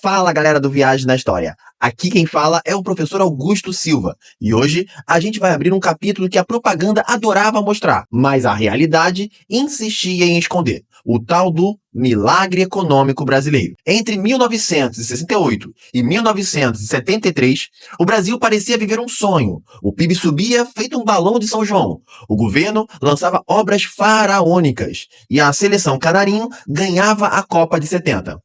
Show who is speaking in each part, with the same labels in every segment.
Speaker 1: Fala, galera do Viagem na História. Aqui quem fala é o professor Augusto Silva. E hoje a gente vai abrir um capítulo que a propaganda adorava mostrar, mas a realidade insistia em esconder. O tal do milagre econômico brasileiro. Entre 1968 e 1973, o Brasil parecia viver um sonho. O PIB subia feito um balão de São João. O governo lançava obras faraônicas. E a seleção canarinho ganhava a Copa de 70.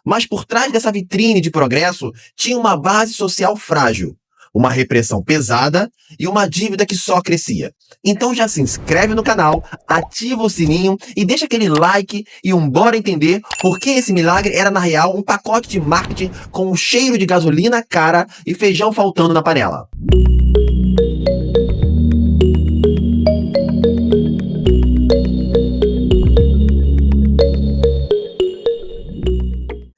Speaker 1: Mas por trás dessa vitrine de progresso tinha uma base social frágil, uma repressão pesada e uma dívida que só crescia. Então já se inscreve no canal, ativa o sininho e deixa aquele like e bora entender por que esse milagre era na real um pacote de marketing com um cheiro de gasolina cara e feijão faltando na panela.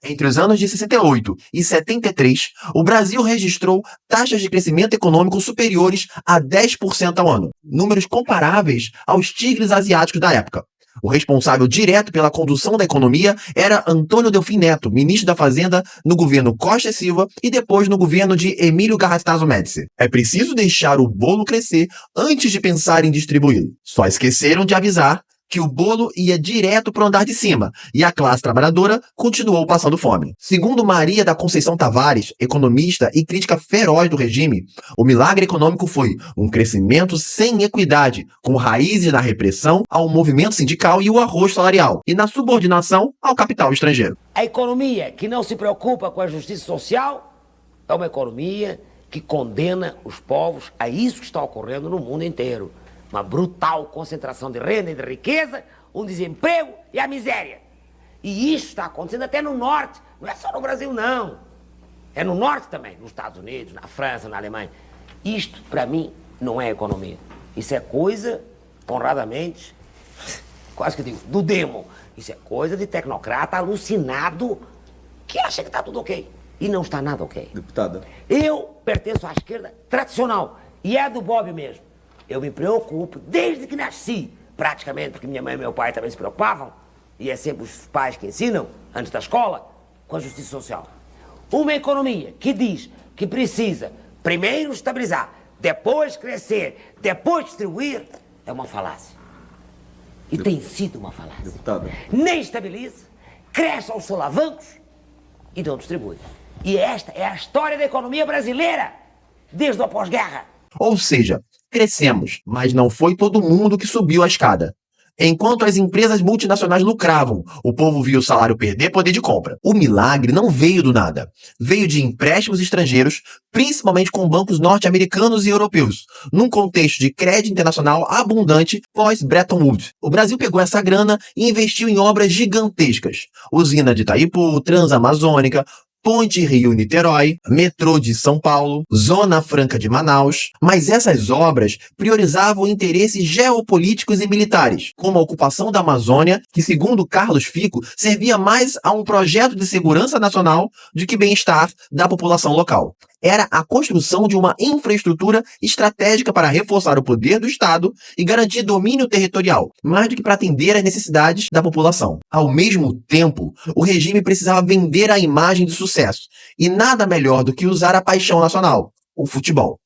Speaker 1: Entre os anos de 68 e 73, o Brasil registrou taxas de crescimento econômico superiores a 10% ao ano, números comparáveis aos tigres asiáticos da época. O responsável direto pela condução da economia era Antônio Delfim Neto, ministro da Fazenda no governo Costa e Silva e depois no governo de Emílio Garrastazu Médici. É preciso deixar o bolo crescer antes de pensar em distribuí-lo. Só esqueceram de avisar que o bolo ia direto para o andar de cima e a classe trabalhadora continuou passando fome. Segundo Maria da Conceição Tavares, economista e crítica feroz do regime, o milagre econômico foi um crescimento sem equidade, com raízes na repressão ao movimento sindical e o arroz salarial, e na subordinação ao capital estrangeiro.
Speaker 2: A economia que não se preocupa com a justiça social é uma economia que condena os povos a isso que está ocorrendo no mundo inteiro. Uma brutal concentração de renda e de riqueza, um desemprego e a miséria. E isso está acontecendo até no norte, não é só no Brasil não. É no norte também, nos Estados Unidos, na França, na Alemanha. Isto, para mim, não é economia. Isso é coisa, honradamente, quase que eu digo, do demo. Isso é coisa de tecnocrata alucinado que acha que está tudo ok. E não está nada ok.
Speaker 3: Deputada.
Speaker 2: Eu pertenço à esquerda tradicional e é do Bob mesmo. Eu me preocupo desde que nasci, praticamente, porque minha mãe e meu pai também se preocupavam, e é sempre os pais que ensinam, antes da escola, com a justiça social. Uma economia que diz que precisa primeiro estabilizar, depois crescer, depois distribuir, é uma falácia. E tem sido uma falácia.
Speaker 3: Deputada.
Speaker 2: Nem estabiliza, cresce aos solavancos e não distribui. E esta é a história da economia brasileira, desde o pós-guerra.
Speaker 1: Ou seja, crescemos, mas não foi todo mundo que subiu a escada. Enquanto as empresas multinacionais lucravam, o povo viu o salário perder poder de compra. O milagre não veio do nada. Veio de empréstimos estrangeiros, principalmente com bancos norte-americanos e europeus, num contexto de crédito internacional abundante pós-Bretton Woods. O Brasil pegou essa grana e investiu em obras gigantescas. Usina de Itaipu, Transamazônica, Ponte Rio-Niterói, metrô de São Paulo, Zona Franca de Manaus, mas essas obras priorizavam interesses geopolíticos e militares, como a ocupação da Amazônia, que segundo Carlos Fico, servia mais a um projeto de segurança nacional do que bem-estar da população local. Era a construção de uma infraestrutura estratégica para reforçar o poder do Estado e garantir domínio territorial, mais do que para atender às necessidades da população. Ao mesmo tempo, o regime precisava vender a imagem de sucesso, e nada melhor do que usar a paixão nacional, o futebol.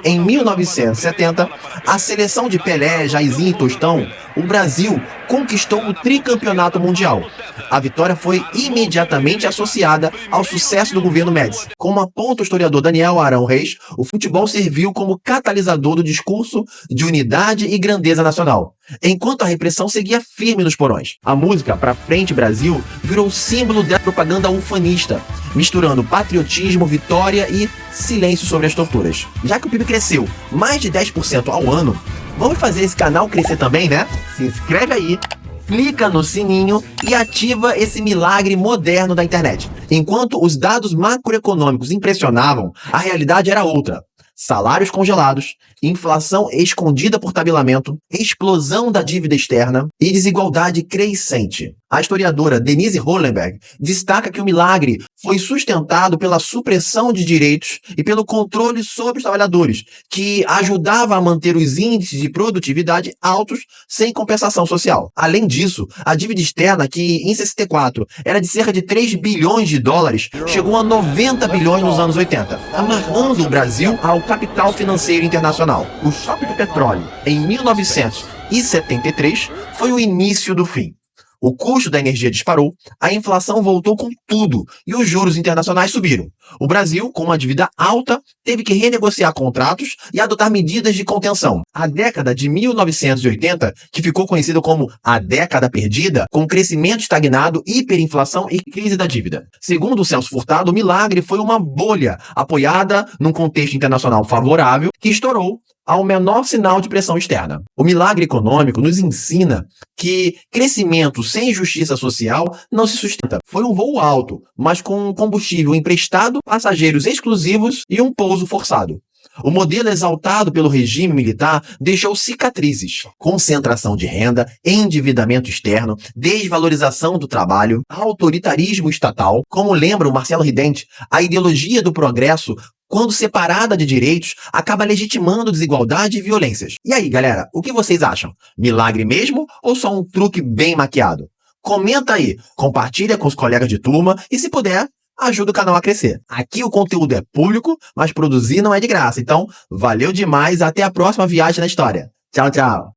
Speaker 1: Em 1970, a seleção de Pelé, Jairzinho e Tostão, o Brasil conquistou o tricampeonato mundial. A vitória foi imediatamente associada ao sucesso do governo Médici. Como aponta o historiador Daniel Arão Reis, o futebol serviu como catalisador do discurso de unidade e grandeza nacional, enquanto a repressão seguia firme nos porões. A música Pra Frente Brasil virou símbolo da propaganda ufanista, misturando patriotismo, vitória e silêncio sobre as torturas. Já que o PIB cresceu mais de 10% ao ano, vamos fazer esse canal crescer também, né? Se inscreve aí, clica no sininho e ativa esse milagre moderno da internet. Enquanto os dados macroeconômicos impressionavam, a realidade era outra. Salários congelados, inflação escondida por tabelamento, explosão da dívida externa e desigualdade crescente. A historiadora Denise Hollenberg destaca que o milagre foi sustentado pela supressão de direitos e pelo controle sobre os trabalhadores, que ajudava a manter os índices de produtividade altos sem compensação social. Além disso, a dívida externa, que em 64 era de cerca de 3 bilhões de dólares, chegou a 90 bilhões nos anos 80, amarrando o Brasil ao capital financeiro internacional. O choque do petróleo, em 1973, foi o início do fim. O custo da energia disparou, a inflação voltou com tudo e os juros internacionais subiram. O Brasil, com uma dívida alta, teve que renegociar contratos e adotar medidas de contenção. A década de 1980, que ficou conhecida como a década perdida, com crescimento estagnado, hiperinflação e crise da dívida. Segundo o Celso Furtado, o milagre foi uma bolha apoiada num contexto internacional favorável que estourou ao menor sinal de pressão externa. O milagre econômico nos ensina que crescimento sem justiça social não se sustenta. Foi um voo alto, mas com combustível emprestado, passageiros exclusivos e um pouso forçado. O modelo exaltado pelo regime militar deixou cicatrizes: concentração de renda, endividamento externo, desvalorização do trabalho, autoritarismo estatal. Como lembra o Marcelo Ridente, a ideologia do progresso, quando separada de direitos, acaba legitimando desigualdade e violências. E aí, galera, o que vocês acham? Milagre mesmo ou só um truque bem maquiado? Comenta aí, compartilha com os colegas de turma e, se puder, ajuda o canal a crescer. Aqui o conteúdo é público, mas produzir não é de graça. Então, valeu demais, até a próxima viagem na história. Tchau, tchau!